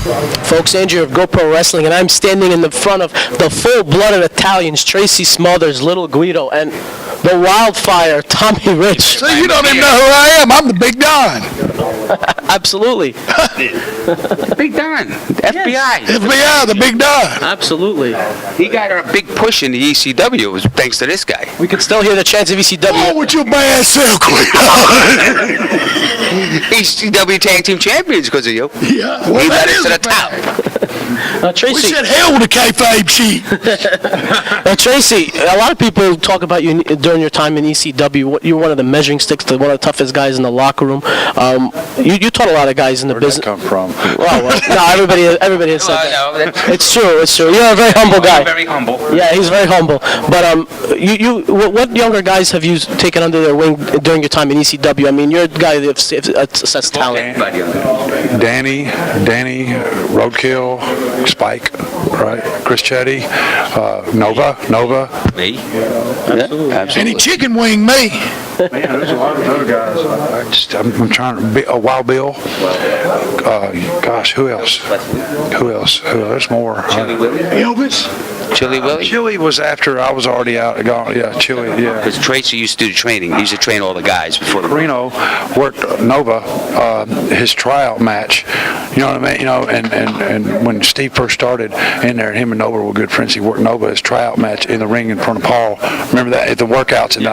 Folks, Andrew of GoPro Wrestling, and I'm standing in the front of the full-blooded Italians, Tracy, Smothers, Little Guido, and the Wildfire, Tommy Rich. So you don't even know who I am. I'm the Big Don. Absolutely. Big Don, F.B.I. F.B.I, the Big Don. Absolutely. He got a big push in the ECW. It was thanks to this guy. We can still hear the chants of ECW. Oh, with your bad self, Guido. ECW Tag Team Champions because of you. Yeah. We Well, led that us is to the bad. top. We Tracy. said hell with the kayfabe sheet. Tracy, a lot of people talk about you during your time in ECW. You're one of the measuring sticks, one of the toughest guys in the locker room. You taught a lot of guys in the business. Where'd that come from? No, everybody has said that. It's true. You're a very humble guy. Very humble. Yeah, he's very humble. But what younger guys have you taken under their wing during your time in ECW? I mean, you're a guy that's talent. Danny, Roadkill, Spike, right? Chris Chetty, Nova. Me? Absolutely. And he chicken winged me. Man, there's a lot of other guys. I'm trying to. Wild Bill. Gosh, who else? There's more. Elvis. Chili Willie? Chili was after I was already out. Gone. Yeah, Chili. Yeah. Because Tracy used to do the training. He used to train all the guys before the Reno worked Nova, his tryout match. You know what I mean? You know, and when Steve first started in there, him and Nova were good friends. He worked Nova his tryout match in the ring in front of Paul. Remember that at the workouts? And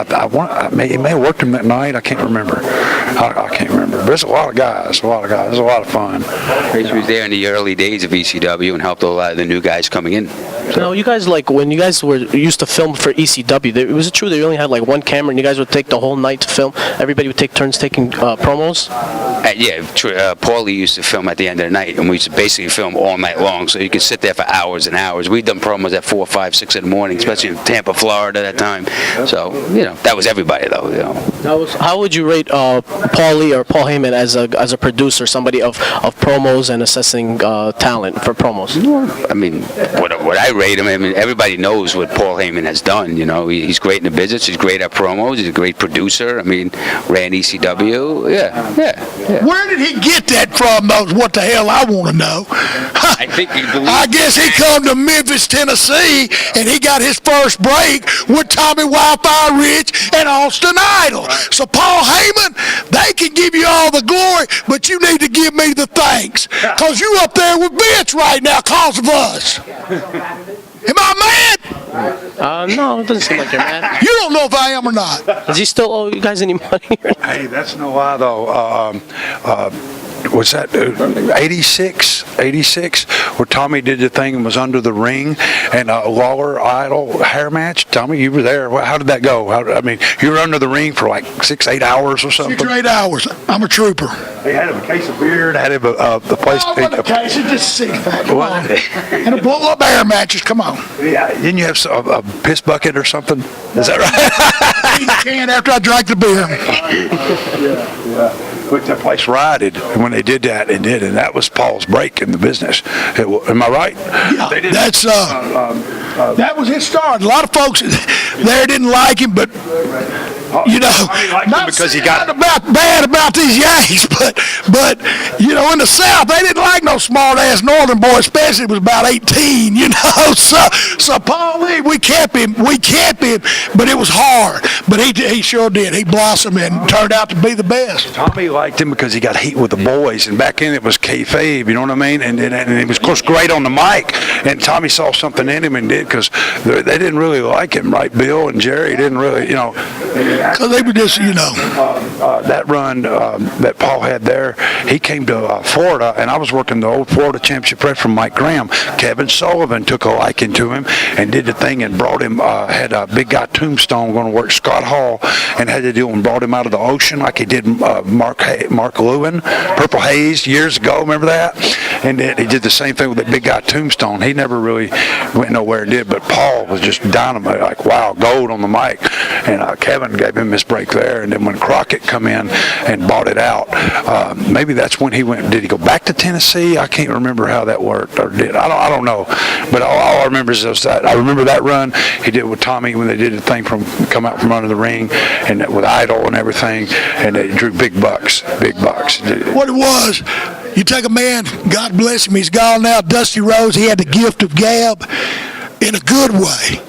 he may have worked him that night. I can't remember. I can't remember. But there's a lot of guys. It was a lot of fun. Tracy was there in the early days of ECW and helped a lot of the new guys coming in. No, you guys, like, when you guys were used to film for ECW, was it true that you only had, like, one camera and you guys would take the whole night to film? Everybody would take turns taking promos? Paulie used to film at the end of the night, and we used to basically film all night long, so you could sit there for hours and hours. We'd done promos at 4, 5, 6 in the morning, especially in Tampa, Florida at that time. So, that was everybody, though. How would you rate Paulie or Paul Heyman as a producer, somebody of promos and assessing talent for promos? I mean, what I rate him, I mean, everybody knows what Paul Heyman has done. He's great in the business. He's great at promos. He's a great producer. I mean, ran ECW. Yeah. Where did he get that from, though? What the hell I want to know. I guess he come to Memphis, Tennessee, and he got his first break with Tommy Wildfire Rich and Austin Idol. So Paul Heyman, they can give you all the glory, but you need to give me the thanks. Because you up there with Vince right now because of us. Am I mad? No, it doesn't seem like you're mad. You don't know if I am or not. Does he still owe you guys any money? Hey, that's no lie, though. Was that 86, where Tommy did the thing and was under the ring, and Lawler Idol hair match? Tommy, you were there. How did that go? You were under the ring for like 6, 8 hours or something? 6 or 8 hours. I'm a trooper. They had him a case of beer, had him the place. Oh, what a case, it's just 6 pack. Come on. And a blow-up air matches. Come on. Yeah, didn't you have a piss bucket or something? Is that right? Eat a can after I drank the beer. Yeah. But that place rioted when they did that, and that was Paul's break in the business. Am I right? Yeah, that's that was his start. A lot of folks there didn't like him, but not because he got bad about these Yankees, but in the South they didn't like no smart ass Northern boy, especially was about 18. So Paul Lee, we kept him, but it was hard. But he sure did. He blossomed and turned out to be the best. Tommy liked him because he got heat with the boys, and back then it was kayfabe, you know what I mean? And he was, of course, great on the mic. And Tommy saw something in him and did, because they didn't really like him, right? Bill and Jerry didn't really, Because they were just, that run that Paul had there, he came to Florida, and I was working the old Florida Championship press from Mike Graham. Kevin Sullivan took a liking to him and did the thing and brought him, had a big guy Tombstone going to work Scott Hall, and had to deal and brought him out of the ocean like he did Mark Lewin, Purple Haze, years ago, remember that? And he did the same thing with that big guy Tombstone. He never really went nowhere and did, but Paul was just dynamite, like, wow, gold on the mic. And Kevin gave him his break there, and then when Crockett come in and bought it out, maybe that's when he went. Did he go back to Tennessee? I can't remember how that worked, or did I don't know. But all I remember is that I remember that run he did with Tommy when they did the thing from come out from under the ring, and with Idol and everything, and they drew big bucks. What it was, You take a man, God bless him, he's gone now, Dusty Rhodes, he had the gift of gab in a good way.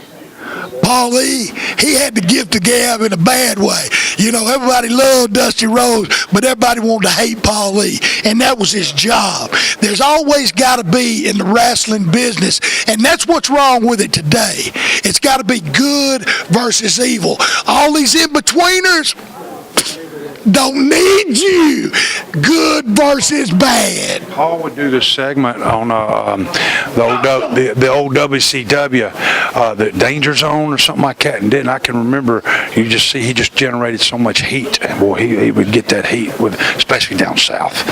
Paul E., he had the gift of gab in a bad way. You know, everybody loved Dusty Rhodes, but everybody wanted to hate Paul E., and that was his job. There's always got to be in the wrestling business, and that's what's wrong with it today. It's got to be good versus evil. All these in-betweeners don't need you. Good versus bad. Paul would do this segment on the old WCW, the Danger Zone or something like that, and then I can remember you just see he just generated so much heat, and boy, he would get that heat with, especially down south,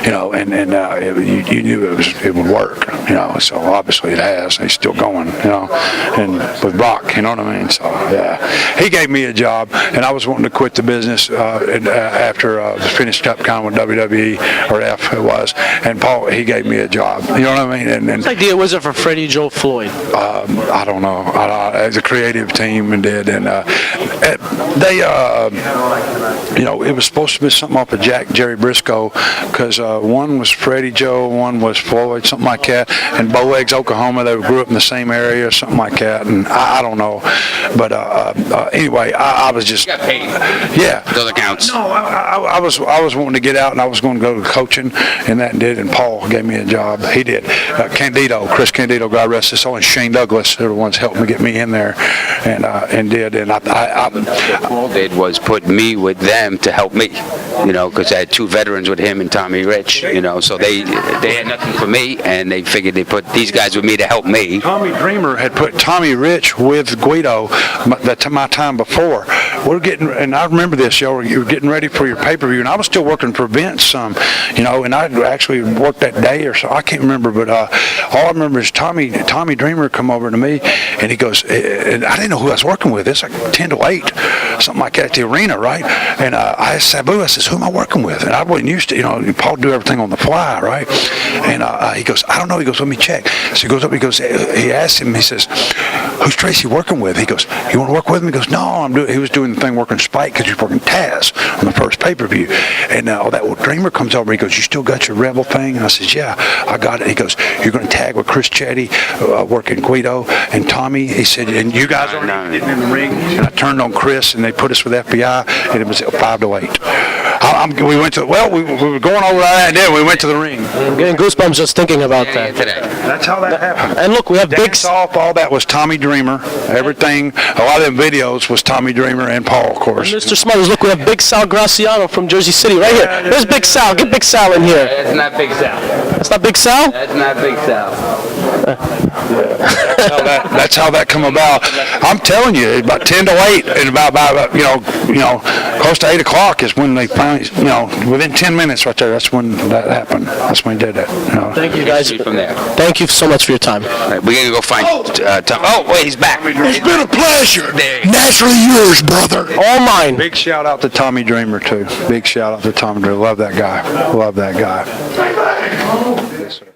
you know, and you knew it would work, you know. So obviously it has. He's still going, you know, and with Brock, you know what I mean. So yeah, he gave me a job, and I was wanting to quit the business after finished up kind of with WWE or F it was, and Paul, he gave me a job, you know what I mean. And what idea was it for Freddie Joe Floyd? I don't know. As a creative team and did, and they, you know, it was supposed to be something off of Jerry Briscoe, because one was Freddie Joe, one was Floyd, something like that, and Bow Legs, Oklahoma. They grew up in the same area, or something like that, and I don't know, but anyway, I was just got paid. Yeah, Those accounts. No, I was wanting to get out, and I was going to go to coaching, and that did, and Paul gave me a job. He did. Chris Candido, God rest his soul, and Shane Douglas, they're the ones helping me get me in there, and did, and what Paul did was put me with them to help me, you know, because I had two veterans with him and Tommy Rich, you know, so they had nothing for me, and they figured they put these guys with me to help me. Tommy Dreamer had put Tommy Rich with Guido my time before. We're getting, and I remember this, y'all, you were getting ready for your pay-per-view, and I was still working for Vince you know, and I actually worked that day or so, I can't remember, but all I remember is Tommy Dreamer come over to me, and he goes, and I didn't know who I was working with. It's like 10 to 8, something like that at the arena, right? And I asked Sabu, I says, who am I working with? And I wasn't used to, you know, Paul do everything on the fly, right? And he goes, I don't know. He goes, let me check. So he goes up, he asked him, he says, who's Tracy working with? He goes, you want to work with him? He goes, no, he was doing the thing working Spike, because he was working Taz on the first pay-per-view. And all that, well, Dreamer comes over, he goes, you still got your Rebel thing? And I says, yeah, I got it. He goes, you're going to tag with Chris Chetty, working Guido and Tommy. He said, and you guys are getting in the ring. And I turned on Chris, and they put us with F.B.I, and it was 5 to 8. We went to, well, we were going over that, and then we went to the ring. I'm getting goosebumps just thinking about that. That's how that happened. And look, we have big... Off, all that was Tommy Dreamer. Everything, a lot of them videos was Tommy Dreamer and Paul, of course. Mr. Smothers, look, we have Big Sal Graciano from Jersey City right here. There's Big Sal. Get Big Sal in here. That's not Big Sal. That's not Big Sal? That's not Big Sal. That's how that come about. I'm telling you, about 10 to 8, and about you know, close to 8 o'clock is when they finally, you know, within 10 minutes right there. That's when that happened. That's when he did that. You know. Thank you guys. From there. Thank you so much for your time. All right, we're gonna go find Tom. Oh wait, he's back. It's been a pleasure. There you go. Naturally yours, brother. All mine. Big shout out to Tommy Dreamer too. Big shout out to Tommy Dreamer. Love that guy. Love that guy. Yes, sir.